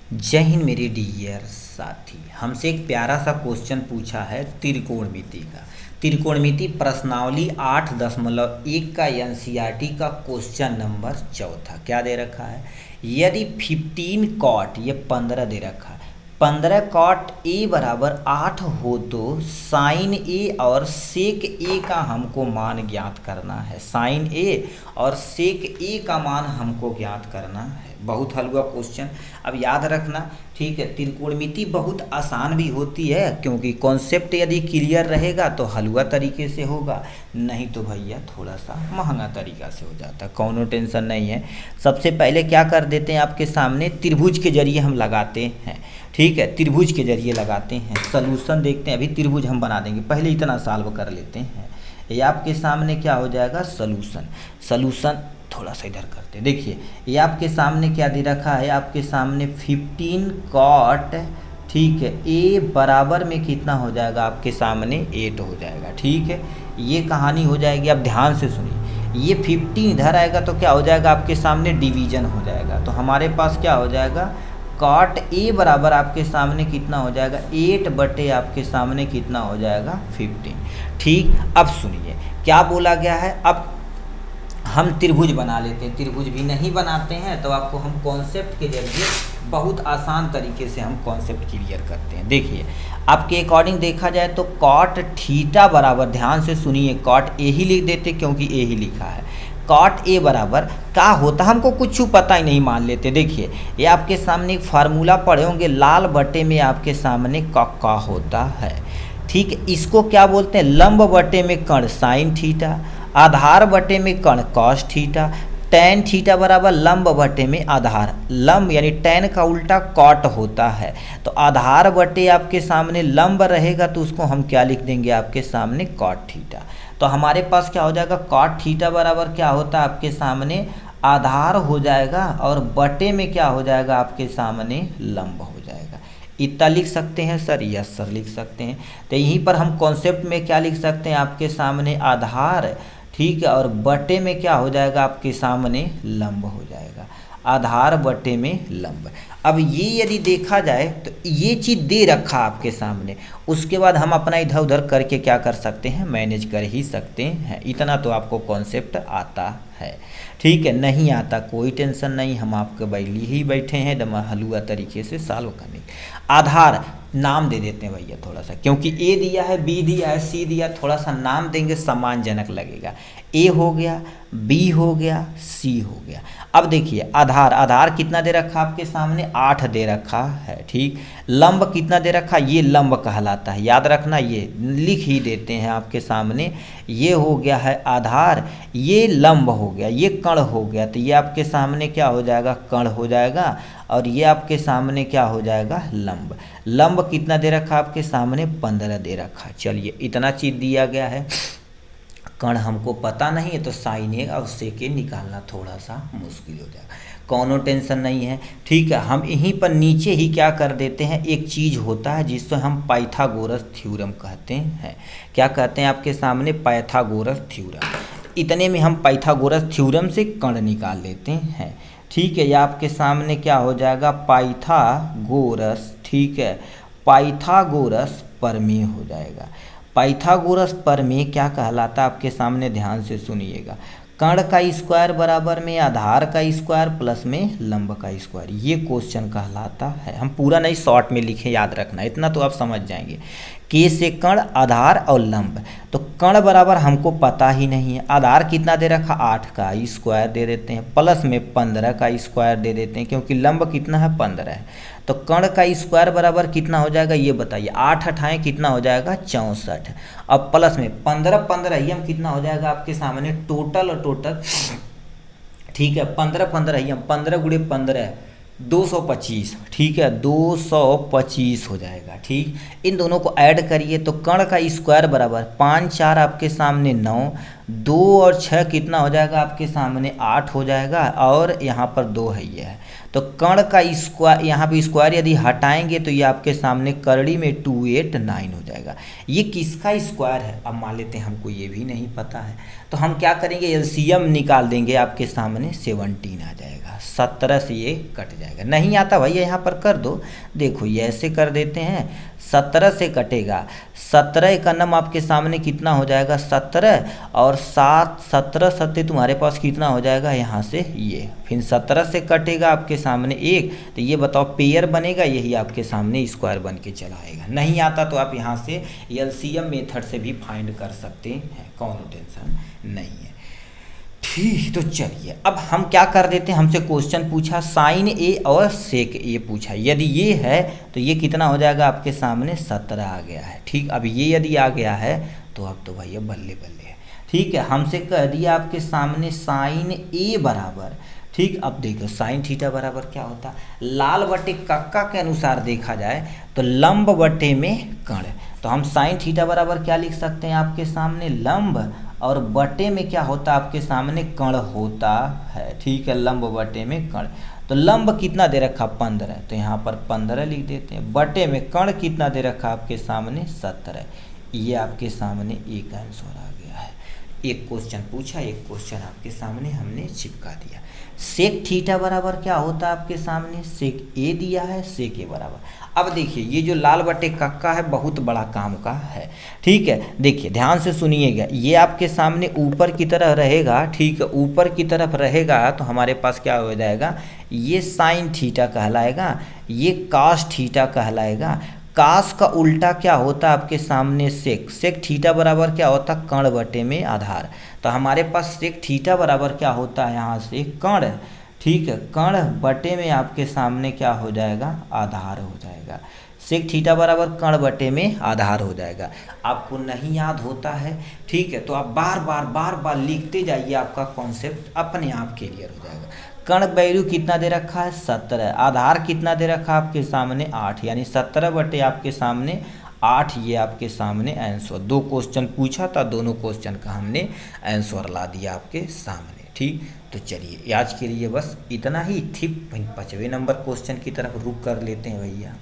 जय हिंद मेरे डियर साथी। हमसे एक प्यारा सा क्वेश्चन पूछा है त्रिकोणमिति का। त्रिकोणमिति प्रश्नावली 8.1 का एनसीईआरटी का क्वेश्चन नंबर 4 क्या दे रखा है। यदि 15 कॉट, ये 15 दे रखा है, 15 कॉट ए बराबर 8 हो तो साइन ए और सेक ए का हमको मान ज्ञात करना है। साइन ए और सेक ए का मान हमको ज्ञात करना है। बहुत हलवा क्वेश्चन, अब याद रखना, ठीक है। त्रिकोणमिति बहुत आसान भी होती है क्योंकि कॉन्सेप्ट यदि क्लियर रहेगा तो हलवा तरीके से होगा, नहीं तो भैया थोड़ा सा महंगा तरीका से हो जाता है। कौनो टेंशन नहीं है। सबसे पहले क्या कर देते हैं, आपके सामने त्रिभुज के जरिए हम लगाते हैं, ठीक है। त्रिभुज के जरिए लगाते हैं, सलूशन देखते हैं। अभी त्रिभुज हम बना देंगे, पहले इतना सॉल्व कर लेते हैं। ये आपके सामने क्या हो जाएगा, सलूशन। सलूशन थोड़ा सा इधर करते हैं। देखिए ये आपके सामने क्या दे रखा है, आपके सामने 15 कॉट, ठीक है, ए बराबर में कितना हो जाएगा, आपके सामने 8 हो जाएगा, ठीक है। ये कहानी हो जाएगी। अब ध्यान से सुनिए, ये 15 इधर आएगा तो क्या हो जाएगा, आपके सामने डिवीजन हो जाएगा। तो हमारे पास क्या हो जाएगा, कॉट ए बराबर आपके सामने कितना हो जाएगा, 8 बटे आपके सामने कितना हो जाएगा, 15, ठीक। अब सुनिए क्या बोला गया है। अब हम त्रिभुज बना लेते हैं। त्रिभुज भी नहीं बनाते हैं तो आपको हम कॉन्सेप्ट के जरिए बहुत आसान तरीके से हम कॉन्सेप्ट क्लियर करते हैं। देखिए आपके अकॉर्डिंग देखा जाए तो कॉट थीटा बराबर, ध्यान से सुनिए, कॉट ए ही लिख देते क्योंकि ए ही लिखा है। कॉट ए बराबर क्या होता, हमको कुछ पता ही नहीं, मान लेते। देखिए ये आपके सामने एक फार्मूला पढ़े होंगे, लाल बटे में आपके सामने का होता है, ठीक। इसको क्या बोलते हैं, लंब बटे में कर्ण साइन थीटा, आधार बटे में कर्ण कॉस थीटा, टैन थीटा बराबर लंब बटे में आधार। लंब यानी टैन का उल्टा कॉट होता है, तो आधार बटे आपके सामने लंब रहेगा तो उसको हम क्या लिख देंगे, आपके सामने कॉट थीटा। तो हमारे पास क्या हो जाएगा, कॉट थीटा बराबर क्या होता है, आपके सामने आधार हो जाएगा और बटे में क्या हो जाएगा, आपके सामने लंब हो जाएगा। इतना लिख सकते हैं सर, यस सर लिख सकते हैं। तो यहीं पर हम कॉन्सेप्ट में क्या लिख सकते हैं, आपके सामने आधार, ठीक है, और बटे में क्या हो जाएगा, आपके सामने लंब हो जाएगा। आधार बटे में लंब। अब ये यदि देखा जाए तो ये चीज़ दे रखा आपके सामने, उसके बाद हम अपना इधर उधर करके क्या कर सकते हैं, मैनेज कर ही सकते हैं। इतना तो आपको कॉन्सेप्ट आता है, ठीक है। नहीं आता कोई टेंशन नहीं, हम आपके बैली ही बैठे हैं एकदम हलुआ तरीके से सॉल्व करने। आधार नाम दे देते हैं भैया थोड़ा सा, क्योंकि ए दिया है, बी दिया है, सी दिया, थोड़ा सा नाम देंगे सम्मानजनक लगेगा। ए हो गया, बी हो गया, सी हो गया। अब देखिए आधार, आधार कितना दे रखा आपके सामने, 8 दे रखा है, ठीक। लंब कितना दे रखा, ये लंब कहलाता है, याद रखना, ये लिख ही देते हैं आपके सामने। ये हो गया है आधार, ये लंब हो गया, ये कर्ण हो गया, तो ये आपके सामने क्या हो जाएगा, कर्ण हो जाएगा, और ये आपके सामने क्या हो जाएगा, लंब। लंब कितना दे रखा आपके सामने, 15 दे रखा। चलिए इतना चीज़ दिया गया है, कर्ण हमको पता नहीं है तो साइन ए और सेक ए निकालना थोड़ा सा मुश्किल हो जाएगा। कौनो टेंशन नहीं है, ठीक है। हम यहीं पर नीचे ही क्या कर देते हैं, एक चीज़ होता है जिसको हम पाइथागोरस थ्योरम कहते हैं। क्या कहते हैं आपके सामने, पाइथागोरस थ्योरम। इतने में हम पाइथागोरस थ्योरम से कर्ण निकाल लेते हैं, ठीक है। या आपके सामने क्या हो जाएगा, पाइथागोरस, ठीक है, पाइथागोरस प्रमेय हो जाएगा। पाइथागोरस प्रमेय क्या कहलाता है आपके सामने, ध्यान से सुनिएगा। कर्ण का स्क्वायर बराबर में आधार का स्क्वायर प्लस में लंब का स्क्वायर, ये क्वेश्चन कहलाता है। हम पूरा नहीं शॉर्ट में लिखे, याद रखना, इतना तो आप समझ जाएंगे। के से कर्ण, आधार और लंब। तो कर्ण बराबर हमको पता ही नहीं है, आधार कितना दे रखा, 8 का स्क्वायर दे देते हैं, प्लस में 15 का स्क्वायर दे देते हैं, क्योंकि लंब कितना है, 15 है। तो कर्ण का स्क्वायर बराबर कितना हो जाएगा, ये बताइए, 8 हटाएँ कितना हो जाएगा, 64। अब प्लस में 15, 15 ही हम कितना हो जाएगा आपके सामने, टोटल और टोटल, ठीक है, 15 15 ही हम 15 गुणे 15 225, ठीक है, 225 हो जाएगा, ठीक। इन दोनों को ऐड करिए तो कर्ण का स्क्वायर बराबर 5 4 आपके सामने 9, 2 और 6 कितना हो जाएगा आपके सामने 8 हो जाएगा, और यहाँ पर 2 है ये है। तो कर्ण का स्क्वायर, यहाँ पे स्क्वायर यदि हटाएंगे तो ये आपके सामने करड़ी में 2 8 9 हो जाएगा। ये किसका स्क्वायर है अब मान लेते हैं, हमको ये भी नहीं पता है, तो हम क्या करेंगे एलसीएम निकाल देंगे, आपके सामने 17 आ जाएगा। 17 से ये कट जाएगा। नहीं आता भैया यहाँ पर कर दो, देखो ये ऐसे कर देते हैं, 17 से कटेगा, 17 एकनम आपके सामने कितना हो जाएगा 17, और 7 17 सत्ते तुम्हारे पास कितना हो जाएगा यहाँ से ये, फिर 17 से कटेगा आपके सामने 1, तो ये बताओ पेयर बनेगा, यही आपके सामने स्क्वायर बन के चला आएगा। नहीं आता तो आप यहाँ से एलसीएम मेथड से भी फाइंड कर सकते हैं, कौन टेंशन नहीं है। ठीक, तो चलिए अब हम क्या कर देते हैं, हमसे क्वेश्चन पूछा साइन ए और सेक ए पूछा, यदि ये है तो ये कितना हो जाएगा आपके सामने 17 आ गया है। ठीक, अब ये यदि आ गया है तो अब तो भैया बल्ले बल्ले है। ठीक है, हमसे कह दिया आपके सामने साइन ए बराबर, ठीक, अब देखो साइन थीटा बराबर क्या होता है, लाल बटे कक्का के अनुसार देखा जाए तो लंब बटे में कर्ण, तो हम साइन थीटा बराबर क्या लिख सकते हैं आपके सामने लंब, और बटे में क्या होता है आपके सामने कर्ण होता है। ठीक है, लंब बटे में कर्ण, तो लंब कितना दे रखा 15, तो यहाँ पर 15 लिख देते हैं, बटे में कर्ण कितना दे रखा आपके सामने 17, ये आपके सामने एक आंसर आ गया है। एक क्वेश्चन पूछा, एक क्वेश्चन आपके सामने हमने चिपका दिया। सेक थीटा बराबर क्या होता है आपके सामने, सेक ए दिया है, सेक ए बराबर। अब देखिए ये जो लाल बटे कक्का है बहुत बड़ा काम का है। ठीक है, देखिए ध्यान से सुनिएगा, ये आपके सामने ऊपर की तरह रहेगा। ठीक है, ऊपर की तरफ रहेगा तो हमारे पास क्या हो जाएगा, ये साइन थीटा कहलाएगा, ये कास थीटा कहलाएगा। कास का उल्टा क्या होता है आपके सामने सेक, सेक थीटा बराबर क्या होता है कर्ण बटे में आधार, तो हमारे पास सेक थीटा बराबर क्या होता है यहाँ से कर्ण। ठीक है, कर्ण बटे में आपके सामने क्या हो जाएगा आधार हो जाएगा, सेक थीटा बराबर कर्ण बटे में आधार हो जाएगा। आपको नहीं याद होता है, ठीक है, तो आप बार बार लिखते जाइए, आपका कॉन्सेप्ट अपने आप क्लियर हो जाएगा। कर्ण वैल्यू कितना दे रखा है 17, आधार कितना दे रखा है आपके सामने 8, यानी 17 बटे आपके सामने 8, ये आपके सामने आंसर। 2 क्वेश्चन पूछा था, दोनों क्वेश्चन का हमने आंसर ला दिया आपके सामने। ठीक, तो चलिए आज के लिए बस इतना ही। ठीक, 5वें नंबर क्वेश्चन की तरफ रुक कर लेते हैं भैया।